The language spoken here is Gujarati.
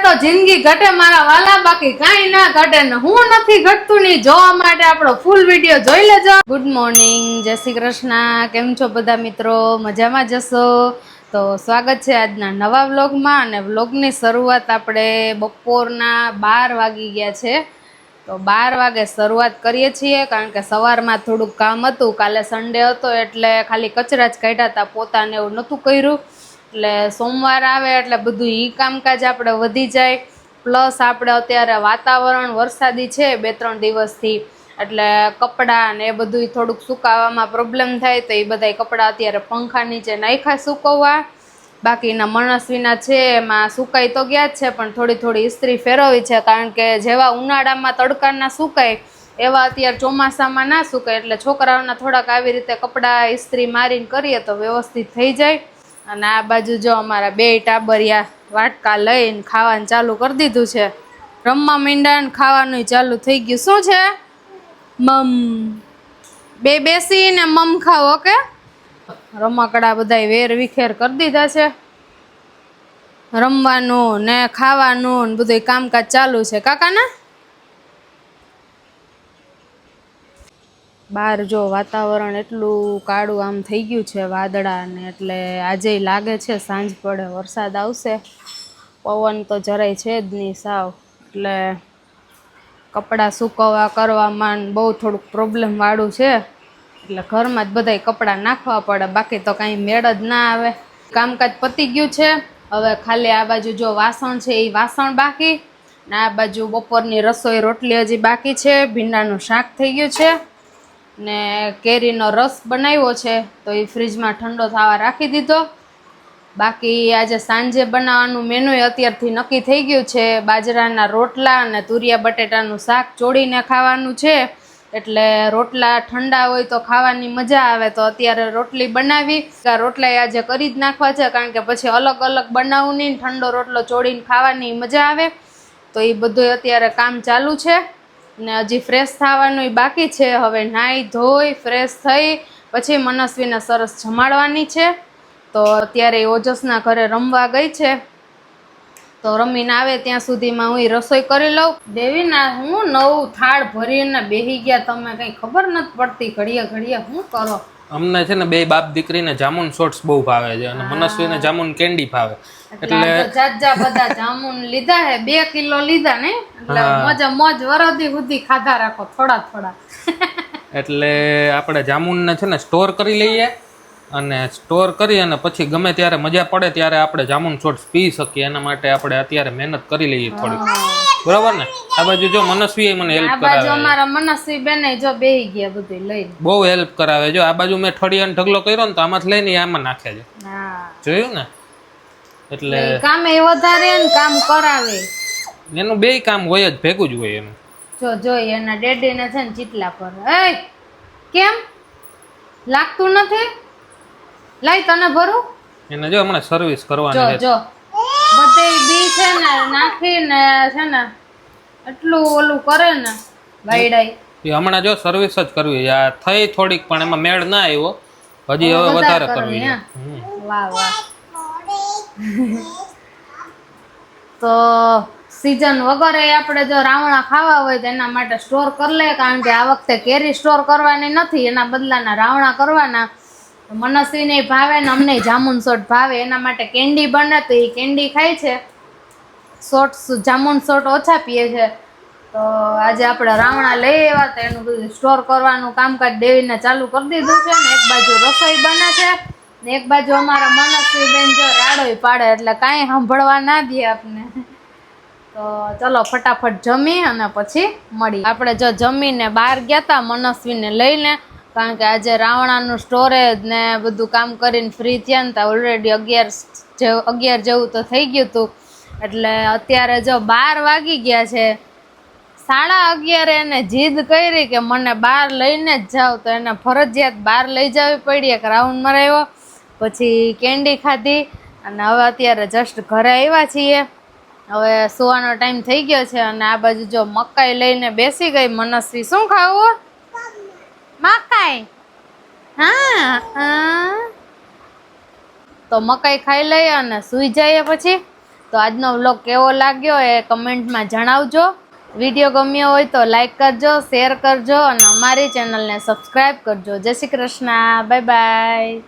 તો જિંદગી ઘટે મારા વાલા, બાકી કાંઈ ના ઘટે ને હું નથી ઘટતું ની જોવા માટે આપણો ફૂલ વિડીયો જોઈ લેજો. ગુડ મોર્નિંગ, જય શ્રી કૃષ્ણ. કેમ છો બધા મિત્રો? મજામાં જશો તો સ્વાગત છે આજના નવા વ્લોગમાં. અને વ્લોગની શરૂઆત આપણે બપોરના 12 વાગી ગયા છે, તો 12 વાગે શરૂઆત કરીએ છીએ, કારણ કે સવારમાં થોડુંક કામ હતું. કાલે સન્ડે હતો એટલે ખાલી કચરા જ કાઢ્યા હતા, પોતાને એવું નહોતું કર્યું. એટલે સોમવાર આવે એટલે બધું ઈ કામકાજ આપણે વધી જાય. પ્લસ આપણે અત્યારે વાતાવરણ વરસાદી છે 2-3 દિવસથી, એટલે કપડાં ને એ બધું થોડુંક સુકાવામાં પ્રોબ્લેમ થાય, તો એ બધા કપડાં અત્યારે પંખા નીચે નાખ્યા સુકવવા. બાકીના મણસવીના છે એમાં સુકાઈ તો ગયા જ છે, પણ થોડી ઇસ્ત્રી ફેરવવી છે, કારણ કે જેવા ઉનાળામાં તડકાના સુકાય એવા અત્યારે ચોમાસામાં ના સુકાય. એટલે છોકરાઓના થોડાક આવી રીતે કપડાં ઇસ્ત્રી મારીને કરીએ તો વ્યવસ્થિત થઈ જાય. અને આ બાજુ જો અમારા 2 ટાબરિયા વાટકા લઈને ખાવાનું ચાલુ કરી દીધું છે. રમવા માંડ્યા ને ખાવાનું ચાલુ થઈ ગયું. શું છે? મમ. બે બેસીને મમ ખાવ. ઓકે, રમકડા બધા વેર વિખેર કરી દીધા છે. રમવાનું ને ખાવાનું ને બધું કામકાજ ચાલુ છે. કાકાના બહાર જો વાતાવરણ એટલું કાળું આમ થઈ ગયું છે, વાદળા ને, એટલે આજે લાગે છે સાંજ પડે વરસાદ આવશે. પવન તો જરાય છે જ નહીં સાવ, એટલે કપડાં સૂકવવા કરવામાં બહુ થોડુંક પ્રોબ્લેમ વાળું છે. એટલે ઘરમાં જ બધાય કપડાં નાખવા પડે, બાકી તો કાંઈ મેળ જ ના આવે. કામકાજ પતી ગયું છે. હવે ખાલી આ બાજુ જો વાસણ છે એ વાસણ બાકી, ને આ બાજુ બપોરની રસોઈ રોટલી હજી બાકી છે. ભીંડાનું શાક થઈ ગયું છે ને કેરીનો રસ બનાવ્યો છે, તો એ ફ્રીજમાં ઠંડો થવા રાખી દીધો. બાકી આજે સાંજે બનાવવાનું મેનુય અત્યારથી નક્કી થઈ ગયું છે. બાજરાના રોટલા અને તુરિયા બટેટાનું શાક ચોળીને ખાવાનું છે, એટલે રોટલા ઠંડા હોય તો ખાવાની મજા આવે. તો અત્યારે રોટલી બનાવી, રોટલા આજે કરી જ નાખવા છે, કારણ કે પછી અલગ અલગ બનાવવું નહીં, ઠંડો રોટલો ચોળીને ખાવાની મજા આવે. તો એ બધું અત્યારે કામ ચાલુ છે. ને હજી ફ્રેશ થવાનું બાકી છે. હવે નાહી ધોઈ ફ્રેશ થઈ પછી મનસ્વીને સરસ જમાડવાની છે. તો અત્યારે ઓજસના ઘરે રમવા ગઈ છે, તો રમીને આવે ત્યાં સુધીમાં હું રસોઈ કરી લઉં. દેવીના હું નવું થાળ ભરીને બેહી ગયા, તમે કઈ ખબર નથી પડતી. ઘડીએ શું કરો? અમને છે ને 2 બાપ દીકરીને જામુન શોર્ટ્સ બહુ ભાવે છે, અને મનસ્વીને જામુન કેન્ડી ભાવે. એટલે જાજા બધા જામુન લીધા હે, 2 કિલો લીધા ને, એટલે મોજ વરદી સુધી ખાધા રાખો થોડા. એટલે આપણે જામુનને છે ને સ્ટોર કરી લઈએ, અને સ્ટોર કરી અને પછી ગમે ત્યારે મજા પડે ત્યારે આપણે જામુન શોર્ટ્સ પી શકીએ. એના માટે આપણે અત્યારે મહેનત કરી લઈએ થોડી, બરાબર ને? આ બાજુ જો મનસ્વી મને હેલ્પ કરાવે. આ બાજુ અમારા મનસ્વી બેને જો બેહી ગયા બધું લઈને, બહુ હેલ્પ કરાવે. જો આ બાજુ મેં ઠળિયાનો ઢગલો કર્યો ને, તો આમાંથી લઈને આમાં નાખે છે. જોયું ને? એટલે કામે વધારે ને કામ કરાવે. એનું 2 કામ હોય જ, ભેગું જ હોય એનું. જો એના ડેડીને છે ને ચીટલા પર. એ કેમ લાગતું નથી? લાઈ તને ભરું. એને જો હમણાં સર્વિસ કરવાની છે. જો બધે બી છે ને નાખીને છે ને એટલું ઓલું કરે ને વાઈડાઈ. એ હમણાં જો સર્વિસ જ કરવી છે. આ થઈ થોડીક, પણ એમાં મેળ ના આવ્યો. હજી હવે વધારે કરવી છે. વાહ. તો સીઝન વગર આપણે જો રાવણા ખાવા હોય તો એના માટે સ્ટોર કરી લે, કારણ કે આ વખતે કેરી સ્ટોર કરવાની નથી, એના બદલાના રાવણા કરવાના. મનસ્વીને ભાવે ને અમને જામુન શોર્ટ ભાવે, એના માટે કેન્ડી બને, તો એ કેન્ડી ખાય છે. જામુન શોર્ટ ઓછા પીએ છે. તો આજે આપણે રાવણા લઈ આવ્યા, તો એનું બધું સ્ટોર કરવાનું કામકાજ દેવીને ચાલુ કરી દીધું છે. ને એક બાજુ રસોઈ બને છે ને એક બાજુ અમારા મનસ્વી બેન જો રાડોય પાડે, એટલે કાંઈ સાંભળવા ના દે આપને. તો ચલો ફટાફટ જમી અને પછી મળી. આપણે જો જમીને બહાર ગયા હતા મનસ્વીને લઈને, કારણ કે આજે રાવણાનું સ્ટોરેજ ને બધું કામ કરીને ફ્રી થયા ને, ત્યાં ઓલરેડી 11 જેવું તો થઈ ગયું હતું. એટલે અત્યારે જો 12 વાગી ગયા છે. 11:30 એને જીદ કરી કે મને બહાર લઈને જ જાવ, તો એને ફરજિયાત બહાર લઈ જવી પડી. એક રાઉન્ડ મરાવ્યો, પછી કેન્ડી ખાધી, અને હવે અત્યારે જસ્ટ ઘરે આવ્યા છીએ. હવે સુવાનો ટાઈમ થઈ ગયો છે. અને આ બાજુ જો મકાઈ લઈને બેસી ગઈ મનસ્વી. શું ખાવું? મકાઈ. હા તો મકાઈ ખાઈ લઈએ અને સૂઈ જઈએ પછી. તો આજનો વ્લોગ કેવો લાગ્યો એ કમેન્ટમાં જણાવજો. વિડીયો ગમ્યો હોય તો લાઈક કરજો, શેર કરજો અને અમારી ચેનલને સબસ્ક્રાઈબ કરજો. જય શ્રી કૃષ્ણ, બાય બાય.